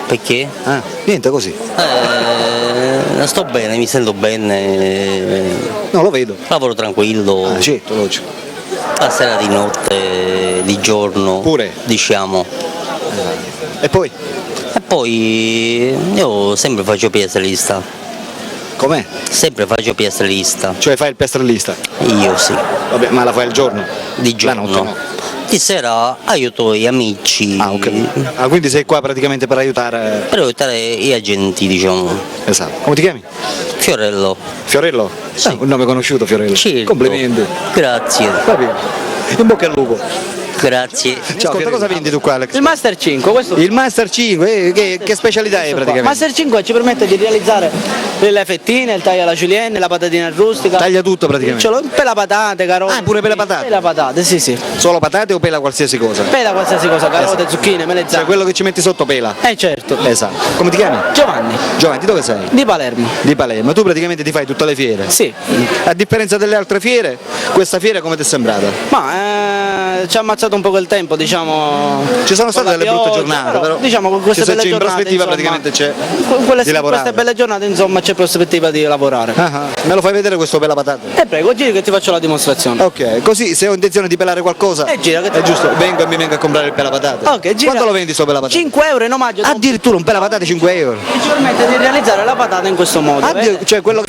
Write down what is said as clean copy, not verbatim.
Perché? Niente, così. Sto bene, mi sento bene, No, lo vedo. lavoro tranquillo, Certo, logico. la sera di notte, di giorno, Pure? diciamo. E poi? E poi io sempre faccio piastrellista, Com'è? sempre faccio piastrellista, Cioè fai il piastrellista? io sì, Vabbè, ma la fai al giorno? di La notte giorno. no. Di sera aiuto gli amici Ok. Quindi sei qua praticamente per aiutare. per aiutare gli agenti, diciamo. Esatto. Come ti chiami? Fiorello. Fiorello? Sì. Un nome conosciuto, Fiorello. Certo. Complimenti. Grazie, Va bene. In bocca al lupo. grazie. Ciao, ascolta, cosa vendi tu qua, Alex? Il Master 5, questo Il Master 5, che specialità è qua. praticamente? Master 5 ci permette di realizzare le fettine, il taglio alla julienne, la patatina rustica. Taglia tutto praticamente. Pela patate, carote. Pure pela patate? Pela patate, sì. Solo patate o pela qualsiasi cosa? Pela qualsiasi cosa, carote, zucchine, Cioè melanzane. quello che ci metti sotto pela. Certo. Esatto. Come ti chiami? Giovanni, Giovanni, di dove sei? di Palermo. Di Palermo. Tu praticamente ti fai tutte le fiere? Sì. A differenza delle altre fiere, questa fiera come ti è sembrata? Ma ci ha ammazzato un po' il tempo, diciamo. Ci sono state con la delle brutte pioggia, giornate, però diciamo con queste se belle in giornate. prospettiva insomma, praticamente c'è queste di lavorare. belle giornate, insomma, c'è prospettiva di lavorare. Me lo fai vedere questo pela patate? Prego, giri che ti faccio la dimostrazione. Ok, così se ho intenzione di pelare qualcosa, gira che ti è giusto, vengo e mi vengo a comprare il pela patate. Ok, gira. Quanto lo vendi sto pela patate? 5 euro in omaggio. Addirittura un pela patate 5 euro. Che ci permette di realizzare la patata in questo modo. Cioè quello